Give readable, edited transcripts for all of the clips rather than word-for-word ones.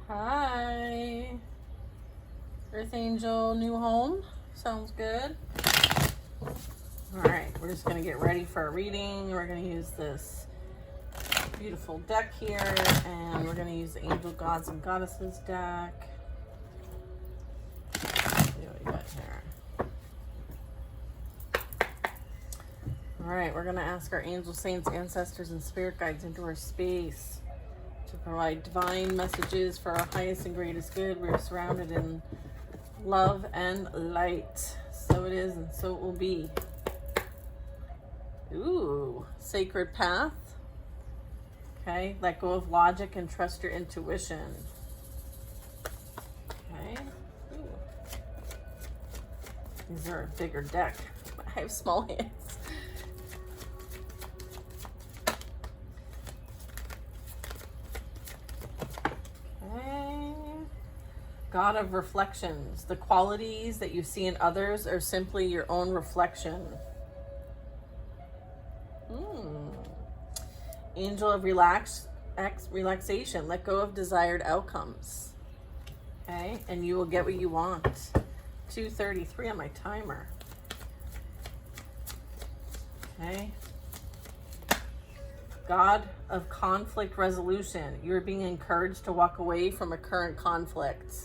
Hi. Earth Angel, new home. Sounds good. All right, we're just going to get ready for a reading. We're going to use this beautiful deck here, and we're going to use the Angel Gods and Goddesses deck. Let's see what we got here. All right, we're going to ask our angel, saints, ancestors, and spirit guides into our space to provide divine messages for our highest and greatest good. We are surrounded in love and light. So it is, and so it will be. Ooh, sacred path. Okay, let go of logic and trust your intuition. Okay. Ooh. These are a bigger deck. I have small hands. God of reflections. The qualities that you see in others are simply your own reflection. Angel of relaxation. Let go of desired outcomes. Okay, and you will get what you want. 2:33 on my timer. Okay. God of conflict resolution. You're being encouraged to walk away from a current conflict.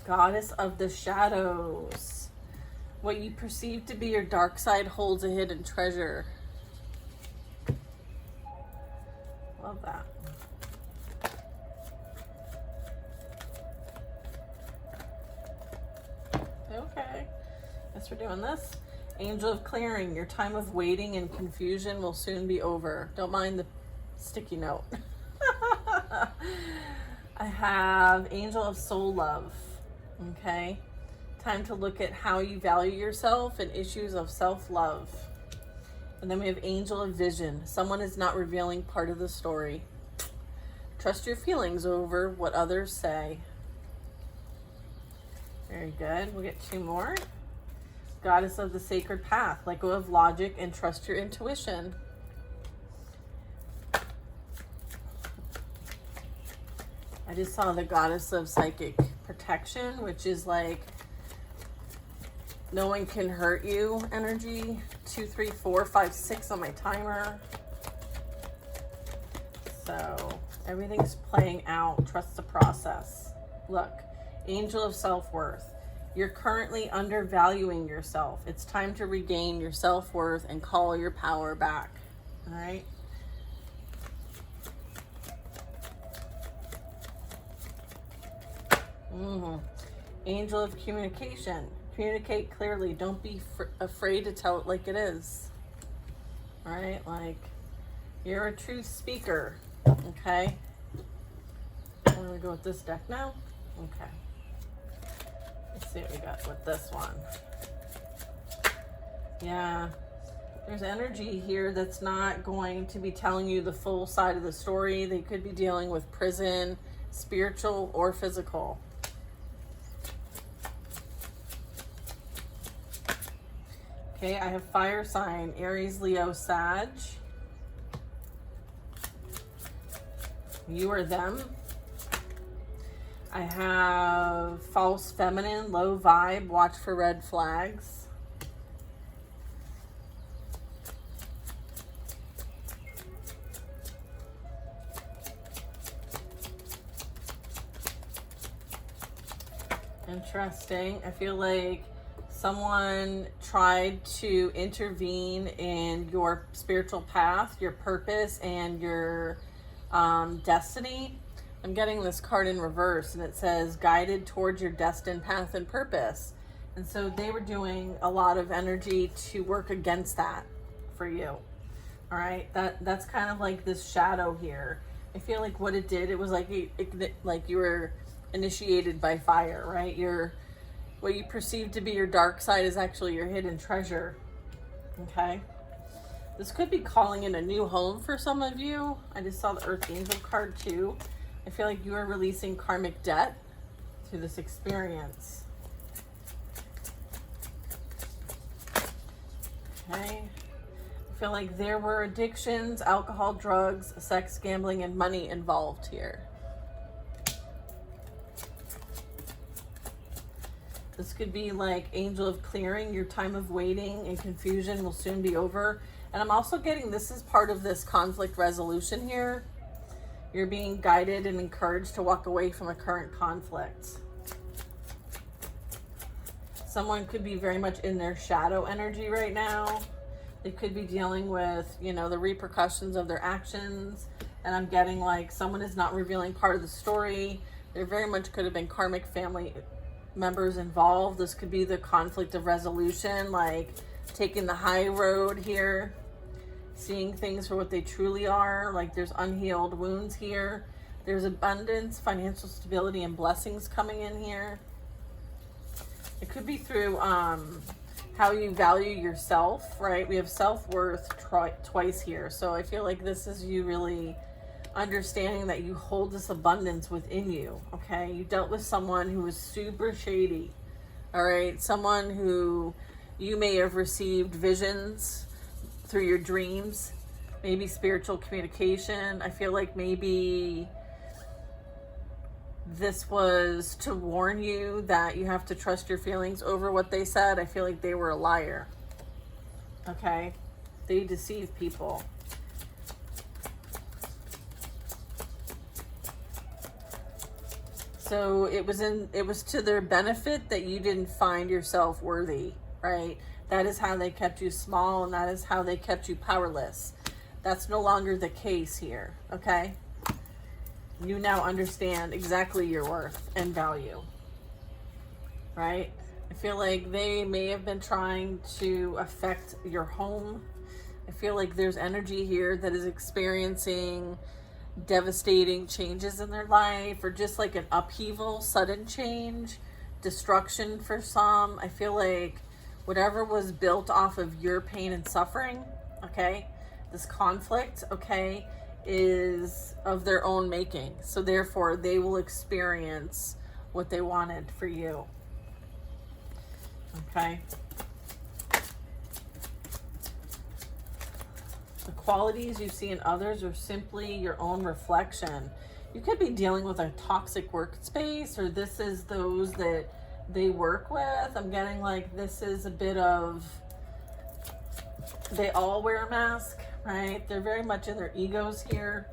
Goddess of the shadows. What you perceive to be your dark side holds a hidden treasure. Love that. Okay. Guess we're doing this. Angel of clearing. Your time of waiting and confusion will soon be over. Don't mind the sticky note. I have Angel of soul love. Okay. Time to look at how you value yourself and issues of self-love. And then we have Angel of vision. Someone is not revealing part of the story. Trust your feelings over what others say. Very good. We'll get two more. Goddess of the sacred path. Let go of logic and trust your intuition. I just saw the Goddess of psychic protection, which is like no one can hurt you energy. 2, 3, 4, 5, 6 on my timer. So everything's playing out. Trust the process. Look, Angel of self-worth. You're currently undervaluing yourself. It's time to regain your self-worth and call your power back. All right. Angel of communication. Communicate clearly. Don't be afraid to tell it like it is. All right, like you're a truth speaker. Okay. I'm gonna go with this deck now. Okay. Let's see what we got with this one. Yeah. There's energy here that's not going to be telling you the full side of the story. They could be dealing with prison, spiritual or physical. Okay, I have fire sign, Aries, Leo, Sag. You or them. I have false feminine, low vibe, watch for red flags. Interesting. I feel like someone tried to intervene in your spiritual path, your purpose, and your destiny. I'm getting this card in reverse, and it says guided towards your destined path and purpose. And so they were doing a lot of energy to work against that for you. All right, that's kind of like this shadow here. I feel like what it did, it was like like you were initiated by fire, right? What you perceive to be your dark side is actually your hidden treasure. Okay. This could be calling in a new home for some of you. I just saw the Earth Angel card too. I feel like you are releasing karmic debt through this experience. Okay. feel like there were addictions, alcohol, drugs, sex, gambling, and money involved here. This could be like angel of clearing. Your time of waiting and confusion will soon be over. And I'm also getting this is part of this conflict resolution here. You're being guided and encouraged to walk away from a current conflict. Someone could be very much in their shadow energy right now. They could be dealing with, you know, the repercussions of their actions. And I'm getting like someone is not revealing part of the story. There very much could have been karmic family members involved. This could be the conflict of resolution, like taking the high road here, seeing things for what they truly are. Like there's unhealed wounds here. There's abundance, financial stability, and blessings coming in here. It could be through how you value yourself, right? We have self-worth twice here. So I feel like this is you really understanding that you hold this abundance within you, okay? You dealt with someone who was super shady, all right? Someone who you may have received visions through your dreams, maybe spiritual communication. I feel like maybe this was to warn you that you have to trust your feelings over what they said. I feel like they were a liar, okay? They deceive people. So it was to their benefit that you didn't find yourself worthy, right? That is how they kept you small, and that is how they kept you powerless. That's no longer the case here, okay? You now understand exactly your worth and value, right? I feel like they may have been trying to affect your home. I feel like there's energy here that is experiencing devastating changes in their life, or just like an upheaval, sudden change, destruction for some. I feel like whatever was built off of your pain and suffering, okay, this conflict, okay, is of their own making. So therefore they will experience what they wanted for you, okay? The qualities you see in others are simply your own reflection. You could be dealing with a toxic workspace, or this is those that they work with. I'm getting like this is a bit of, they all wear a mask, right? They're very much in their egos here,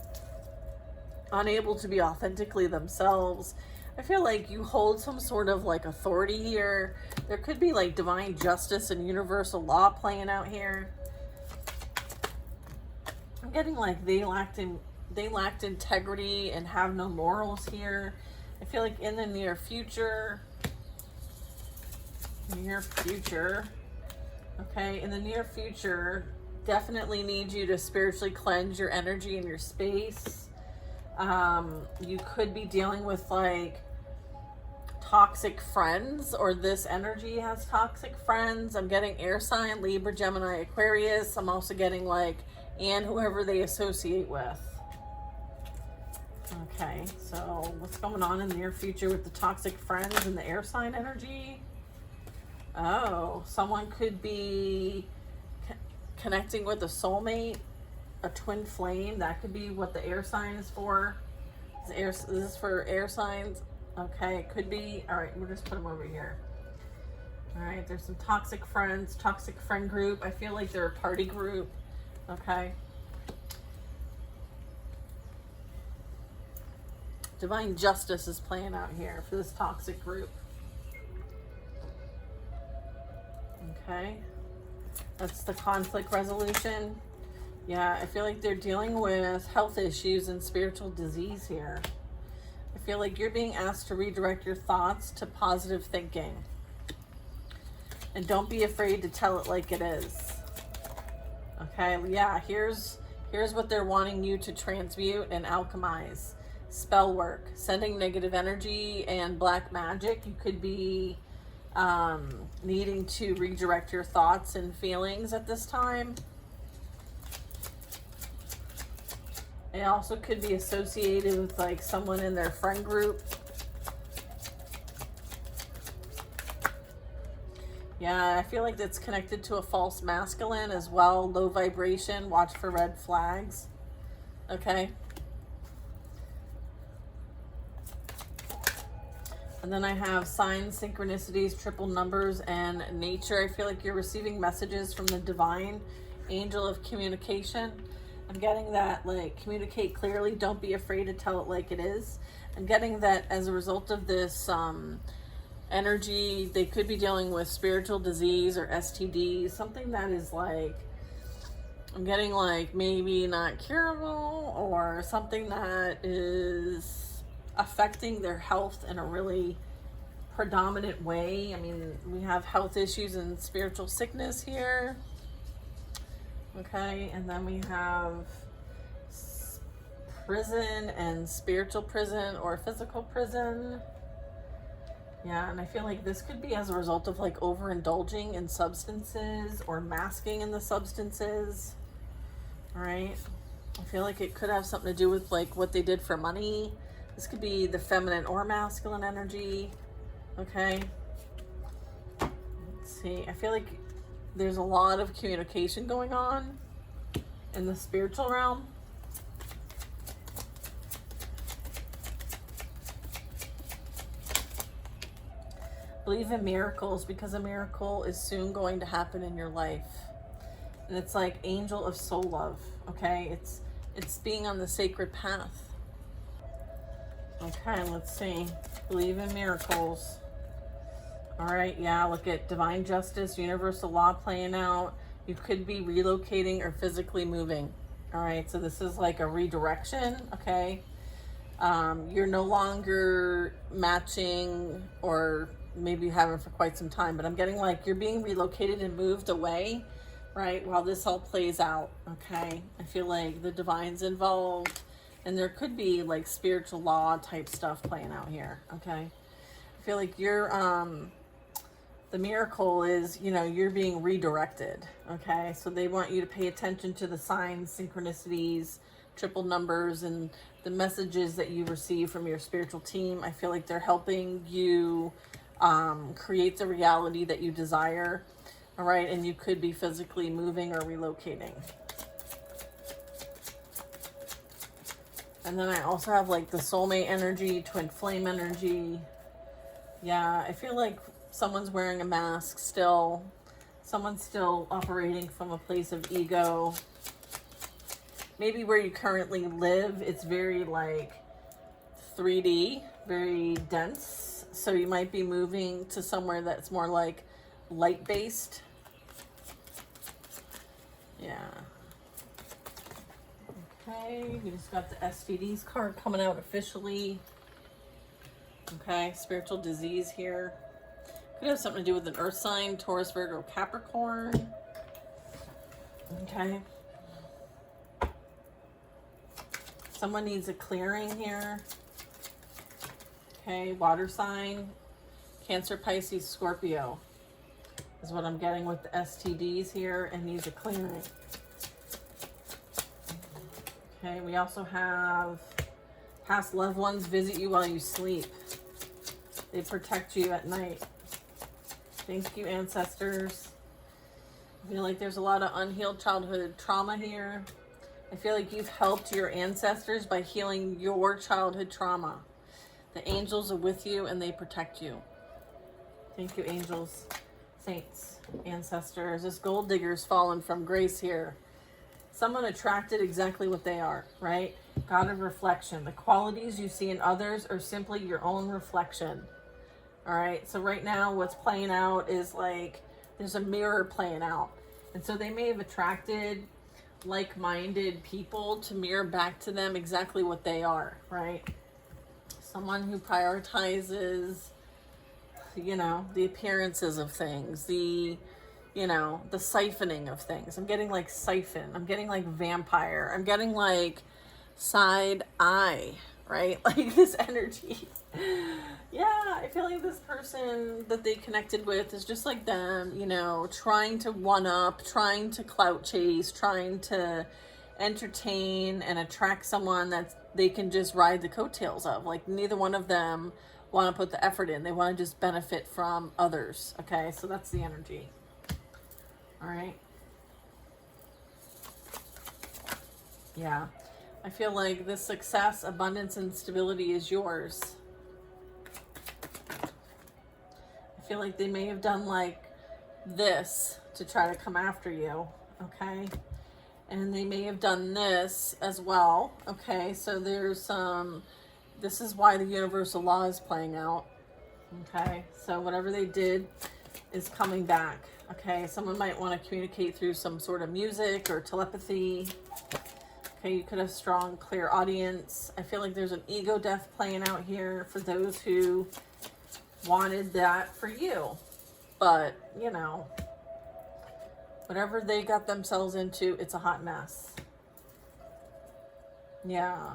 unable to be authentically themselves. I feel like you hold some sort of like authority here. There could be like divine justice and universal law playing out here. I'm getting like they lacked integrity and have no morals here. I feel like in the near future, okay, in the near future, definitely need you to spiritually cleanse your energy and your space. You could be dealing with like toxic friends, or this energy has toxic friends. I'm getting air sign, Libra, Gemini, Aquarius. I'm also getting like, and whoever they associate with. Okay, so what's going on in the near future with the toxic friends and the air sign energy? Oh, someone could be connecting with a soulmate, a twin flame. That could be what the air sign is for. Is this for air signs? Okay, it could be. All right, we'll just put them over here. All right, there's some toxic friends, toxic friend group. I feel like they're a party group. Okay. Divine justice is playing out here for this toxic group. Okay. That's the conflict resolution. Yeah, I feel like they're dealing with health issues and spiritual disease here. I feel like you're being asked to redirect your thoughts to positive thinking. And don't be afraid to tell it like it is. Okay, yeah, here's what they're wanting you to transmute and alchemize. Spell work, sending negative energy, and black magic. You could be needing to redirect your thoughts and feelings at this time. It also could be associated with like someone in their friend group. Yeah, I feel like it's connected to a false masculine as well. Low vibration. Watch for red flags. Okay. And then I have signs, synchronicities, triple numbers, and nature. I feel like you're receiving messages from the divine angel of communication. I'm getting that, like, communicate clearly. Don't be afraid to tell it like it is. I'm getting that as a result of this energy, they could be dealing with spiritual disease or STDs, something that is like, I'm getting like maybe not curable, or something that is affecting their health in a really predominant way. I mean, we have health issues and spiritual sickness here. Okay, and then we have prison and spiritual prison or physical prison. Yeah, and I feel like this could be as a result of like overindulging in substances or masking in the substances. All right. I feel like it could have something to do with like what they did for money. This could be the feminine or masculine energy. Okay. Let's see. I feel like there's a lot of communication going on in the spiritual realm. Believe in miracles, because a miracle is soon going to happen in your life. And it's like angel of soul love, okay? It's being on the sacred path. Okay, let's see. Believe in miracles. All right, yeah, look at divine justice, universal law playing out. You could be relocating or physically moving. All right, so this is like a redirection, okay? You're no longer matching, or maybe you haven't for quite some time, but I'm getting like you're being relocated and moved away, right, while this all plays out, okay? I feel like the divine's involved, and there could be like spiritual law type stuff playing out here, okay? I feel like you're, the miracle is, you know, you're being redirected, okay? So they want you to pay attention to the signs, synchronicities, triple numbers, and the messages that you receive from your spiritual team. I feel like they're helping you create the reality that you desire. All right, and you could be physically moving or relocating. And then I also have like the soulmate energy, twin flame energy. Yeah, I feel like someone's wearing a mask still. Someone's still operating from a place of ego. Maybe where you currently live, it's very like 3D, very dense. So you might be moving to somewhere that's more like light-based. Yeah. Okay, we just got the STDs card coming out officially. Okay, spiritual disease here. Could have something to do with an earth sign, Taurus, Virgo, Capricorn. Okay. Someone needs a clearing here. Okay, water sign, Cancer, Pisces, Scorpio is what I'm getting with the STDs here, and needs a clearing. Okay, we also have past loved ones visit you while you sleep. They protect you at night. Thank you, ancestors. I feel like there's a lot of unhealed childhood trauma here. I feel like you've helped your ancestors by healing your childhood trauma. The angels are with you and they protect you. Thank you, angels, saints, ancestors. This gold digger's fallen from grace here. Someone attracted exactly what they are, right? God of reflection. The qualities you see in others are simply your own reflection. All right, so right now what's playing out is like there's a mirror playing out. And so they may have attracted like-minded people to mirror back to them exactly what they are, right? Someone who prioritizes, you know, the appearances of things, the, you know, the siphoning of things. I'm getting like siphon. I'm getting like vampire. I'm getting like side eye, right? Like this energy. Yeah, I feel like this person that they connected with is just like them, you know, trying to one up, trying to clout chase, trying to entertain and attract someone that they can just ride the coattails of. Like neither one of them want to put the effort in. They want to just benefit from others. Okay, so that's the energy. All right. Yeah. I feel like this success, abundance, and stability is yours. I feel like they may have done like this to try to come after you. Okay. And they may have done this as well. Okay. So there's some, this is why the universal law is playing out. Okay. So whatever they did is coming back. Okay. Someone might want to communicate through some sort of music or telepathy. Okay, you could have strong, clear audience. I feel like there's an ego death playing out here for those who wanted that for you. But, you know, whatever they got themselves into, it's a hot mess. Yeah.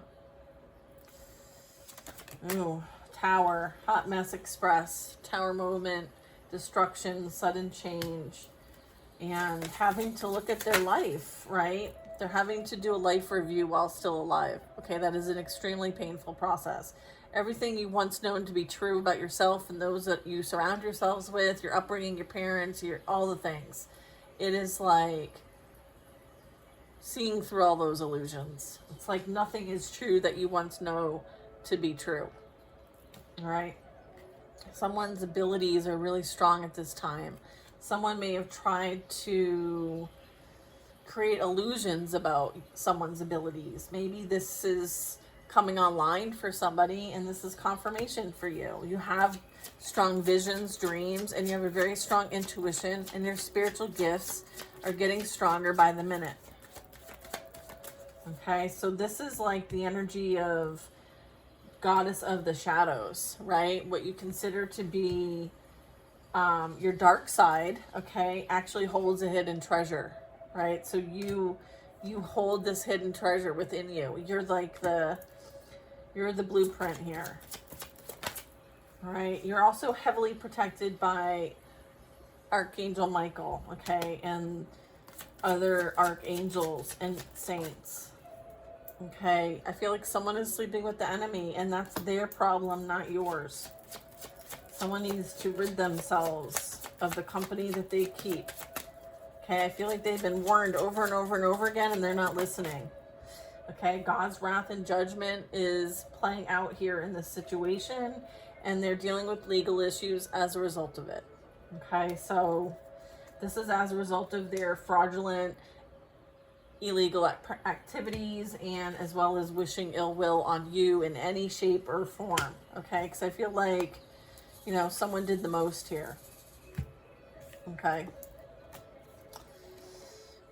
Ooh, Tower, hot mess express, tower moment, destruction, sudden change, and having to look at their life, right? They're having to do a life review while still alive. Okay, that is an extremely painful process. Everything you once known to be true about yourself and those that you surround yourselves with, your upbringing, your parents, all the things. It is like seeing through all those illusions. It's like nothing is true that you once know to be true. All right? Someone's abilities are really strong at this time. Someone may have tried to create illusions about someone's abilities. Maybe this is coming online for somebody and this is confirmation for you. You have strong visions, dreams, and you have a very strong intuition, and your spiritual gifts are getting stronger by the minute. Okay, so this is like the energy of goddess of the shadows, right? What you consider to be your dark side, okay, actually holds a hidden treasure. Right? So you hold this hidden treasure within you. You're like you're the blueprint here. All right? You're also heavily protected by Archangel Michael, okay, and other archangels and saints. Okay? I feel like someone is sleeping with the enemy, and that's their problem, not yours. Someone needs to rid themselves of the company that they keep. Okay, I feel like they've been warned over and over and over again, and they're not listening. Okay, God's wrath and judgment is playing out here in this situation, and they're dealing with legal issues as a result of it. Okay, so this is as a result of their fraudulent, illegal activities, and as well as wishing ill will on you in any shape or form. Okay, because I feel like, you know, someone did the most here. Okay.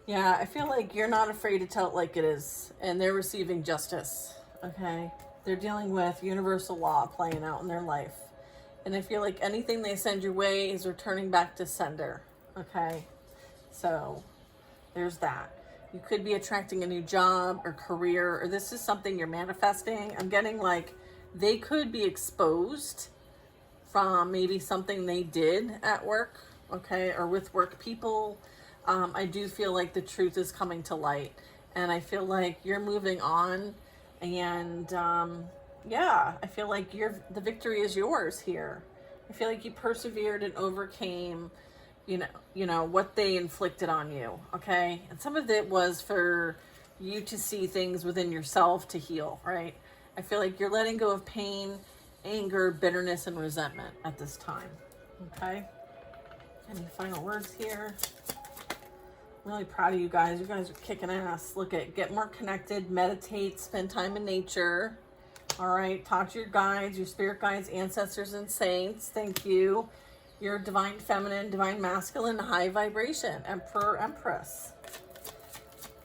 Yeah, I feel like you're not afraid to tell it like it is, and they're receiving justice, okay? They're dealing with universal law playing out in their life. And I feel like anything they send your way is returning back to sender, okay? So there's that. You could be attracting a new job or career, or this is something you're manifesting. I'm getting like they could be exposed from maybe something they did at work, okay, or with work people. I do feel like the truth is coming to light, and I feel like you're moving on, and yeah, I feel like the victory is yours here. I feel like you persevered and overcame, you know what they inflicted on you, okay? And some of it was for you to see things within yourself to heal, right? I feel like you're letting go of pain, anger, bitterness, and resentment at this time, okay? Any final words here? I'm really proud of you guys. You guys are kicking ass. Get more connected, meditate, spend time in nature. All right, talk to your guides, your spirit guides, ancestors, and saints. Thank you. You're divine feminine, divine masculine, high vibration, emperor, empress.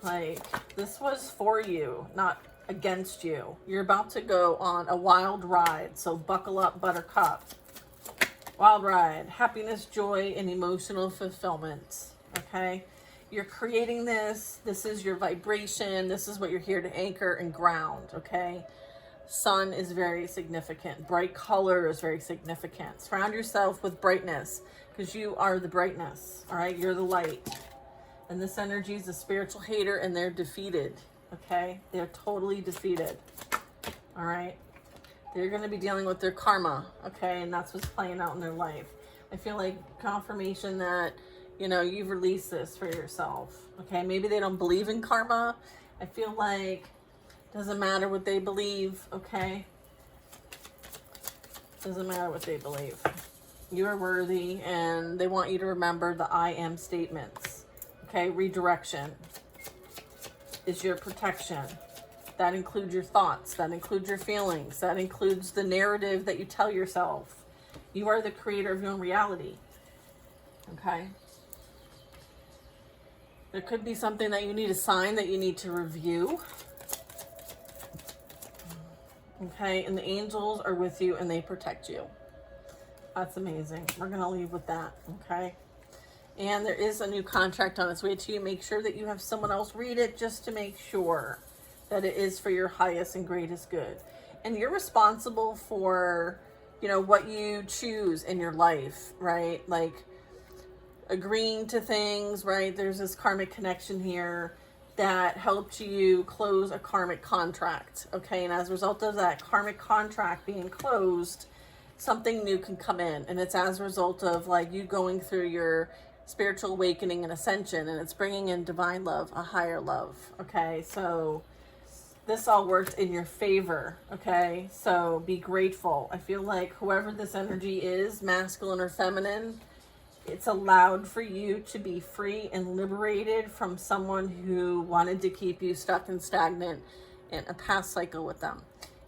Like, this was for you, not against you. You're about to go on a wild ride, so buckle up, buttercup. Wild ride, happiness, joy, and emotional fulfillment, okay? You're creating this. This is your vibration. This is what you're here to anchor and ground, okay? Sun is very significant. Bright color is very significant. Surround yourself with brightness because you are the brightness, all right? You're the light. And this energy is a spiritual hater, and they're defeated, okay? They're totally defeated, all right? They're going to be dealing with their karma, okay? And that's what's playing out in their life. I feel like confirmation that, you know, you've released this for yourself, okay? Maybe they don't believe in karma. I feel like it doesn't matter what they believe, okay? Doesn't matter what they believe. You are worthy, and they want you to remember the I am statements, okay? Redirection is your protection. That includes your thoughts. That includes your feelings. That includes the narrative that you tell yourself. You are the creator of your own reality. Okay? There could be something that you need to sign that you need to review. Okay? And the angels are with you and they protect you. That's amazing. We're going to leave with that. Okay? And there is a new contract on its way to you. Make sure that you have someone else read it just to make sure that it is for your highest and greatest good. And you're responsible for, you know, what you choose in your life, right? Like agreeing to things, right? There's this karmic connection here that helped you close a karmic contract, okay? And as a result of that karmic contract being closed, something new can come in. And it's as a result of like you going through your spiritual awakening and ascension, and it's bringing in divine love, a higher love, okay? So this all worked in your favor, okay? So be grateful. I feel like whoever this energy is, masculine or feminine, it's allowed for you to be free and liberated from someone who wanted to keep you stuck and stagnant in a past cycle with them.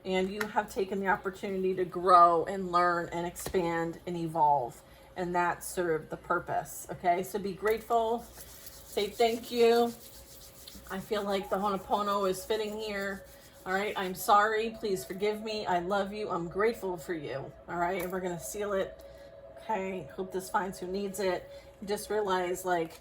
And you have taken the opportunity to grow and learn and expand and evolve. And that served the purpose, okay? So be grateful. Say thank you. I feel like the Ho'oponopono is fitting here. All right, I'm sorry. Please forgive me. I love you. I'm grateful for you. All right, and we're going to seal it. Okay, hope this finds who needs it. Just realize, like,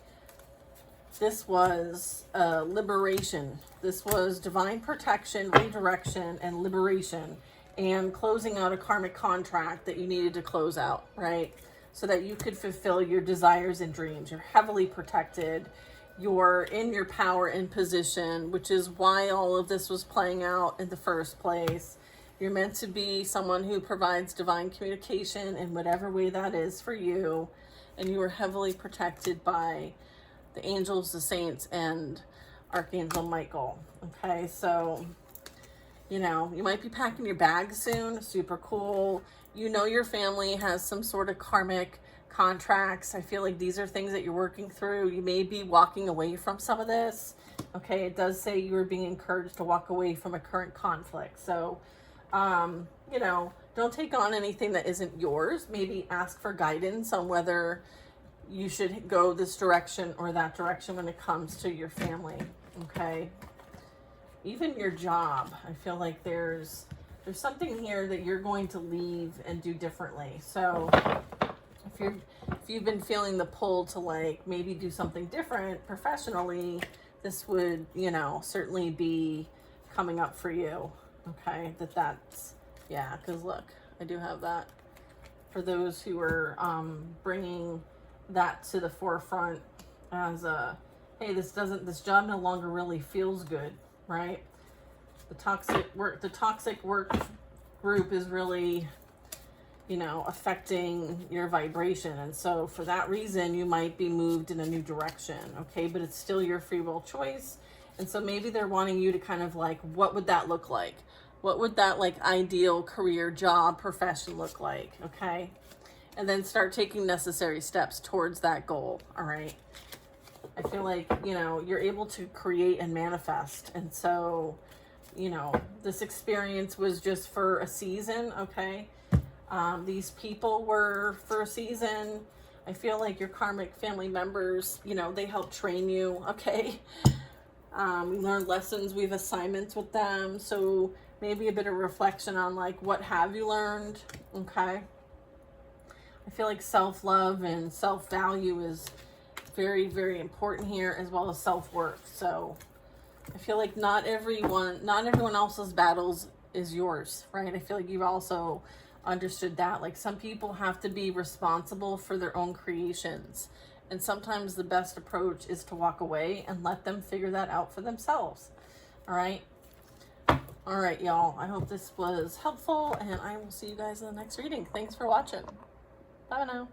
this was liberation. This was divine protection, redirection, and liberation, and closing out a karmic contract that you needed to close out, right? So that you could fulfill your desires and dreams. You're heavily protected. You're in your power and position, which is why all of this was playing out in the first place. You're meant to be someone who provides divine communication in whatever way that is for you. And you are heavily protected by the angels, the saints, and Archangel Michael. Okay, so, you know, you might be packing your bag soon. Super cool. You know your family has some sort of karmic contracts. I feel like these are things that you're working through. You may be walking away from some of this. Okay, it does say you are being encouraged to walk away from a current conflict. So, you know, don't take on anything that isn't yours. Maybe ask for guidance on whether you should go this direction or that direction when it comes to your family. Okay, even your job. I feel like there's something here that you're going to leave and do differently. So if you've been feeling the pull to like maybe do something different professionally, this would, you know, certainly be coming up for you. Okay, that's, yeah, because look, I do have that for those who are bringing that to the forefront as a, hey, this job no longer really feels good, right? The toxic work group is really, you know, affecting your vibration. And so for that reason, you might be moved in a new direction, okay? But it's still your free will choice. And so maybe they're wanting you to kind of like, what would that look like? What would that like ideal career, job, profession look like, okay? And then start taking necessary steps towards that goal, all right? I feel like, you know, you're able to create and manifest. And so, you know, this experience was just for a season, okay? These people were for a season. I feel like your karmic family members, you know, they help train you, okay? We learn lessons, we have assignments with them. So maybe a bit of reflection on like, what have you learned, okay? I feel like self-love and self-value is very, very important here, as well as self-worth. So I feel like not everyone else's battles is yours, right? I feel like you've also understood that. Like some people have to be responsible for their own creations. And sometimes the best approach is to walk away and let them figure that out for themselves. All right. All right, y'all. I hope this was helpful, and I will see you guys in the next reading. Thanks for watching. Bye now.